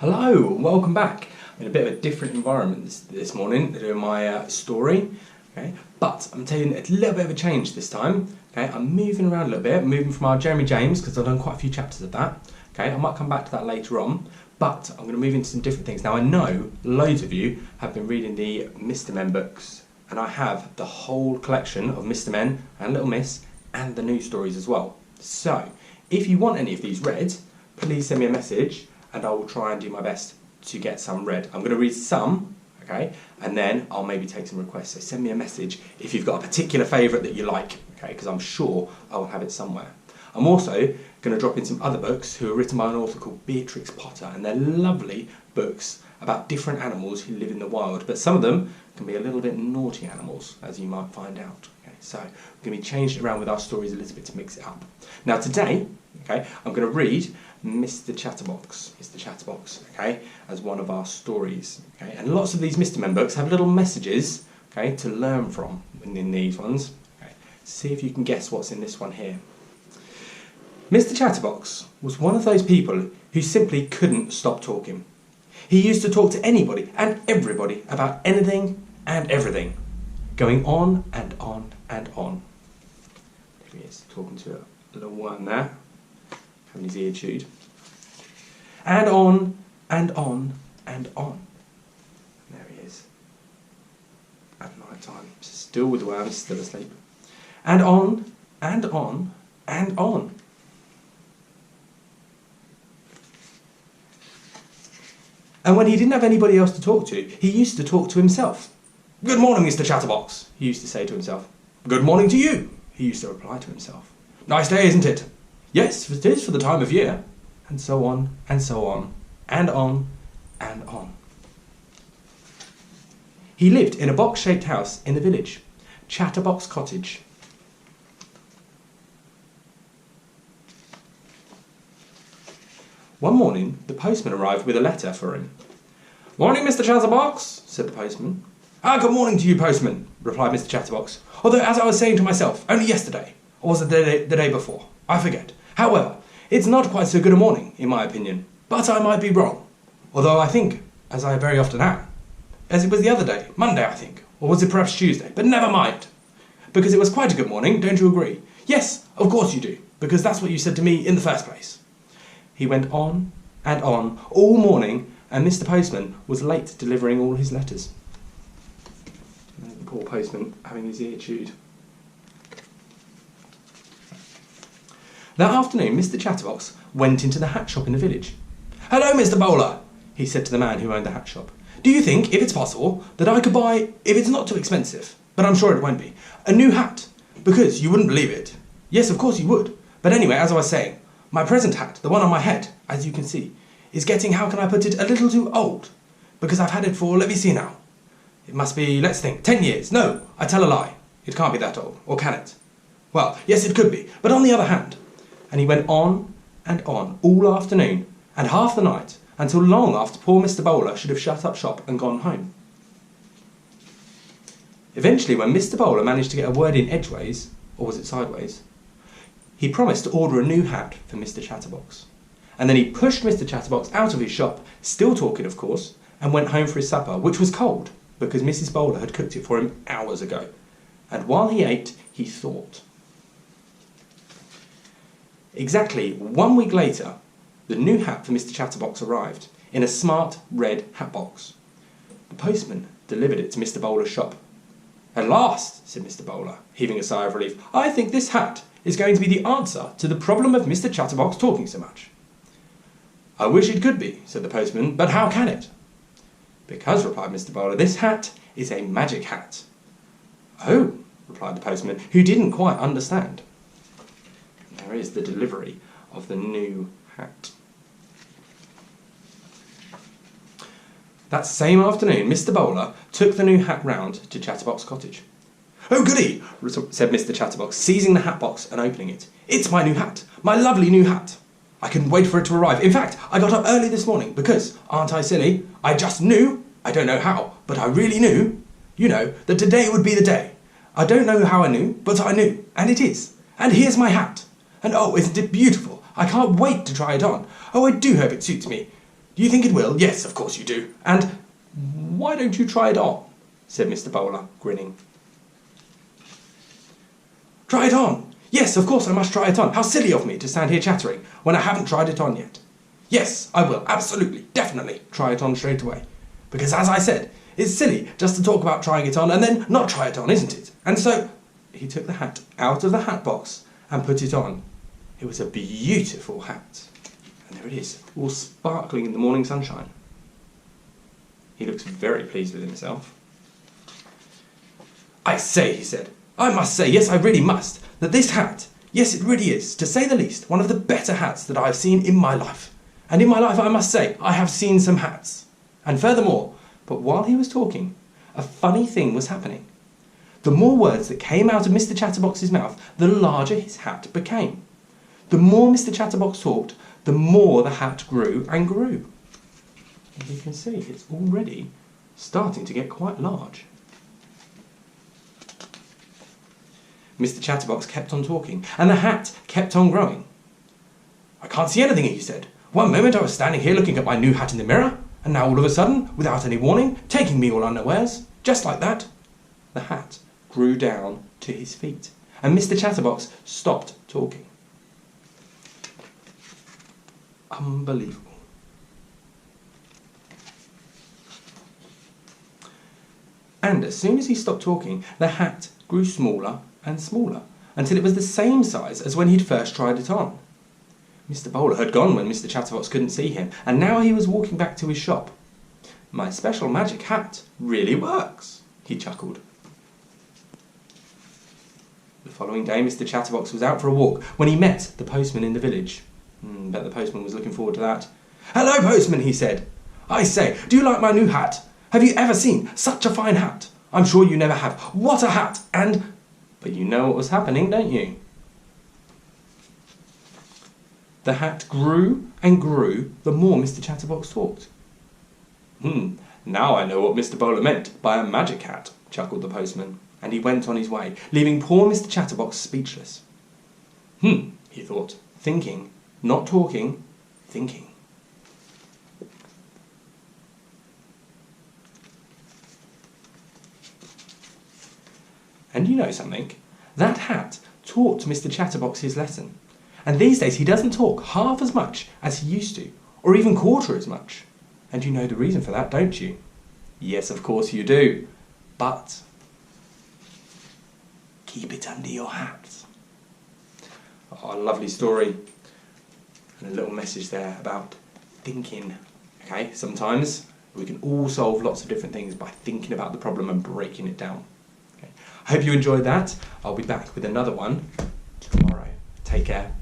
Hello, welcome back. I'm in a bit of a different environment this morning, doing my story, okay? But I'm taking a little bit of a change this time, okay? I'm moving around a little bit, moving from our Jeremy James, because I've done quite a few chapters of that, okay? I might come back to that later on, but I'm going to move into some different things. Now I know loads of you have been reading the Mr. Men books, and I have the whole collection of Mr. Men and Little Miss, and the new stories as well. So, if you want any of these read, please send me a message, and I will try and do my best to get some read. I'm going to read some, okay, and then I'll maybe take some requests. So send me a message if you've got a particular favourite that you like, okay, because I'm sure I'll have it somewhere. I'm also going to drop in some other books who are written by an author called Beatrix Potter, and they're lovely books about different animals who live in the wild, but some of them can be a little bit naughty animals, as you might find out. Okay, so we're going to be changing it around with our stories a little bit to mix it up. Now today, okay, I'm going to read Mr. Chatterbox, okay, as one of our stories, okay, and lots of these Mr. Men books have little messages, okay, to learn from in these ones, okay. See if you can guess what's in this one here. Mr. Chatterbox was one of those people who simply couldn't stop talking. He used to talk to anybody and everybody about anything and everything, going on and on and on. There he is, talking to a little worm there, having his ear chewed. And on and on and on. And there he is. At night time, still with the worm, still asleep. And on and on and on. And when he didn't have anybody else to talk to, he used to talk to himself. "Good morning, Mr. Chatterbox," he used to say to himself. "Good morning to you," he used to reply to himself. "Nice day, isn't it?" "Yes, it is for the time of year." And so on, and so on, and on, and on. He lived in a box-shaped house in the village, Chatterbox Cottage. One morning, the postman arrived with a letter for him. "Morning, Mr. Chatterbox," said the postman. "Good morning to you, postman," replied Mr. Chatterbox. "Although, as I was saying to myself, only yesterday, or was it the day before? I forget. However, it's not quite so good a morning, in my opinion, but I might be wrong. Although I think, as I very often am, as it was the other day, Monday, I think, or was it perhaps Tuesday? But never mind, because it was quite a good morning, don't you agree?" "Yes, of course you do, because that's what you said to me in the first place." He went on and on all morning, and Mr. Postman was late delivering all his letters. And the poor postman having his ear chewed. That afternoon, Mr. Chatterbox went into the hat shop in the village. "Hello, Mr. Bowler," he said to the man who owned the hat shop. "Do you think, if it's possible, that I could buy, if it's not too expensive, but I'm sure it won't be, a new hat? Because you wouldn't believe it." "Yes, of course you would. But anyway, as I was saying, my present hat, the one on my head, as you can see, is getting, how can I put it, a little too old. Because I've had it for, let me see now. It must be, let's think, 10 years. No, I tell a lie. It can't be that old. Or can it? Well, yes, it could be. But on the other hand..." And he went on and on all afternoon and half the night until long after poor Mr. Bowler should have shut up shop and gone home. Eventually, when Mr. Bowler managed to get a word in edgeways, or was it sideways, he promised to order a new hat for Mr. Chatterbox. And then he pushed Mr. Chatterbox out of his shop, still talking of course, and went home for his supper, which was cold, because Mrs. Bowler had cooked it for him hours ago. And while he ate, he thought. Exactly 1 week later, the new hat for Mr. Chatterbox arrived, in a smart red hat box. The postman delivered it to Mr. Bowler's shop. "At last," said Mr. Bowler, heaving a sigh of relief, "I think this hat is going to be the answer to the problem of Mr. Chatterbox talking so much." "I wish it could be," said the postman, "but how can it?" "Because," replied Mr. Bowler, "this hat is a magic hat." "Oh," replied the postman, who didn't quite understand. There is the delivery of the new hat. That same afternoon, Mr. Bowler took the new hat round to Chatterbox Cottage. "Oh, goody," said Mr. Chatterbox, seizing the hat box and opening it. "It's my new hat, my lovely new hat. I couldn't wait for it to arrive. In fact, I got up early this morning because, aren't I silly, I just knew, I don't know how, but I really knew, you know, that today would be the day. I don't know how I knew, but I knew, and it is. And here's my hat. And oh, isn't it beautiful? I can't wait to try it on. Oh, I do hope it suits me. Do you think it will? Yes, of course you do. And why don't you try it on? Said Mr. Bowler, grinning. Try it on? Yes, of course I must try it on. How silly of me to stand here chattering when I haven't tried it on yet. Yes, I will, absolutely, definitely try it on straight away. Because as I said, it's silly just to talk about trying it on and then not try it on, isn't it? And so he took the hat out of the hat box and put it on. It was a beautiful hat. And there it is, all sparkling in the morning sunshine. He looks very pleased with himself. I say, he said, I must say, yes, I really must, that this hat, yes, it really is, to say the least, one of the better hats that I have seen in my life. And in my life, I must say, I have seen some hats. And furthermore, but while he was talking, a funny thing was happening. The more words that came out of Mr. Chatterbox's mouth, the larger his hat became. The more Mr. Chatterbox talked, the more the hat grew and grew. As you can see, it's already starting to get quite large. Mr. Chatterbox kept on talking, and the hat kept on growing. I can't see anything, he said. One moment I was standing here looking at my new hat in the mirror, and now all of a sudden, without any warning, taking me all unawares, just like that, the hat grew down to his feet, and Mr. Chatterbox stopped talking. Unbelievable. And as soon as he stopped talking, the hat grew smaller and smaller, until it was the same size as when he'd first tried it on. Mr. Bowler had gone when Mr. Chatterbox couldn't see him, and now he was walking back to his shop. My special magic hat really works, he chuckled. The following day, Mr. Chatterbox was out for a walk when he met the postman in the village. Bet the postman was looking forward to that. Hello, postman, he said. I say, do you like my new hat? Have you ever seen such a fine hat? I'm sure you never have. What a hat! And... But you know what was happening, don't you? The hat grew and grew the more Mr. Chatterbox talked. Now I know what Mr. Bowler meant by a magic hat, chuckled the postman, and he went on his way, leaving poor Mr. Chatterbox speechless. He thought, thinking, not talking, thinking. And you know something? That hat taught Mr. Chatterbox his lesson. And these days he doesn't talk half as much as he used to, or even quarter as much. And you know the reason for that, don't you? Yes, of course you do. But keep it under your hat. Oh, a lovely story. And a little message there about thinking. Okay, sometimes we can all solve lots of different things by thinking about the problem and breaking it down. Okay. I hope you enjoyed that. I'll be back with another one tomorrow. Take care.